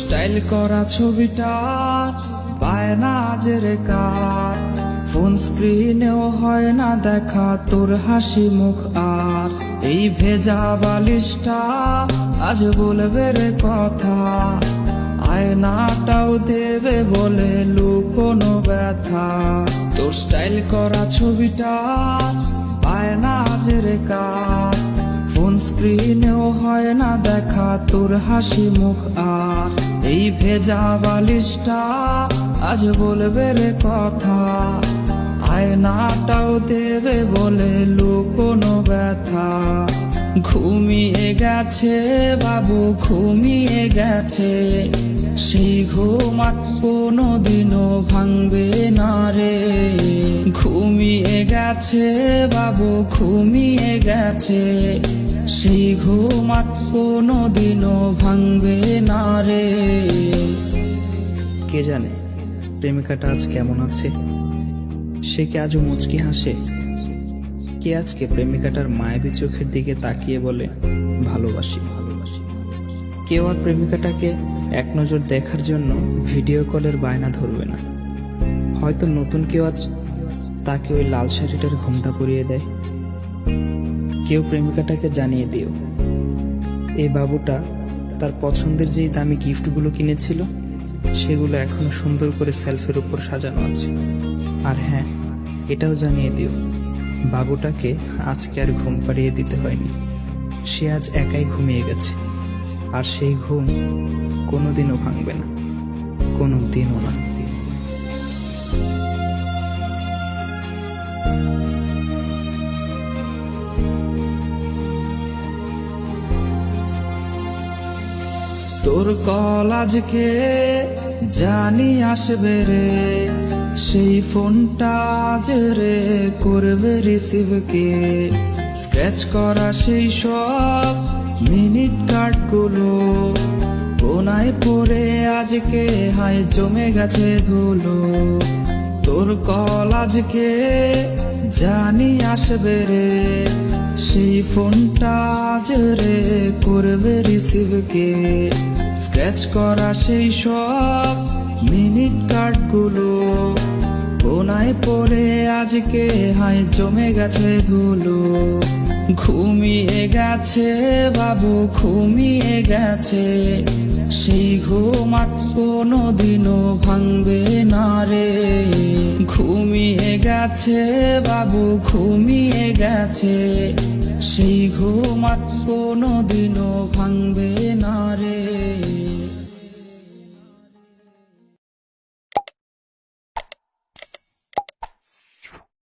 Style করা ছবিটা পায় না আজের কার, ফোন স্ক্রিনেও হয় না দেখা তোর হাসি মুখ। আর এই ভেজা বালিশটা আজ বলবে রে কথা, আয়নাটাও দেবে বলে লুকোনো ব্যথা। তোর স্টাইল করা ছবিটা পায় না আজের কার, ফোন স্ক্রিনেও হয় না দেখা তোর হাসি মুখ। আর এই ভেজা বালিশটা আজ বলবে রে কথা, আয়নাটাও দেবে বলে লুকোনো ব্যথা। ঘুমিয়ে গেছে বাবু, ঘুমিয়ে গেছে, সেই ঘুম আর কোনোদিনও ভাঙবে না রে। ঘুমিয়ে গেছে বাবু, ঘুমিয়ে গেছে, সেই ঘুম আর কোনোদিনও ভাঙবে না রে। কে জানে প্রেমিকাটা আজ কেমন আছে, সে কি আজও মুচকি হাসে? কে আজকে প্রেমিকাটার মায়াবী চোখের দিকে তাকিয়ে বলে ভালোবাসি ভালোবাসি? কেউ আর প্রেমিকাটাকে এক নজর দেখার জন্য ভিডিও কলের বায়না ধরবে না। হয়তো নতুন কেউ আজ তাকে ওই লাল শাড়িটার ঘোমটা পরিয়ে দেয়। কেউ প্রেমিকাটাকে জানিয়ে দিও এই বাবুটা তার পছন্দের যেই দামি গিফটগুলো কিনেছিল সেগুলো এখনো সুন্দর করে সেলফের উপর সাজানো আছে। আর হ্যাঁ, এটাও জানিয়ে দিও বাবুটাকে আজকে আর ঘুম পাড়িয়ে দিতে হয়নি, সে আজ একাই ঘুমিয়ে গেছে। আর সেই ঘুম কোনোদিনও ভাঙবে না, কোনোদিনও না। তোর কল আজকে জানি আসবে রে, সেই ফোনটা আজ রে করবে রিসিভ কে। স্ক্র্যাচ করা সেই সব মিনিট কার্ডগুলো কোনায় পড়ে আজকে হায় জমে গেছে ধুলো। তোর কল আজকে জানি আসবে রে, সেই ফোনটা আজ রে করবে রিসিভ কে। স্ক্র্যাচ করা সেই সব মিনিট কার্ডগুলো কোনায় পড়ে আজকে হায় জমে গেছে ধুলো। ঘুমিয়ে গেছে বাবু, ঘুমিয়ে গেছে, সেই ঘুম আর কোনোদিনও ভাঙবে না রে। ঘুমিয়ে গেছে বাবু, ঘুমিয়ে গেছে, সেই ঘুম আর কোনোদিনও ভাঙবে না রে।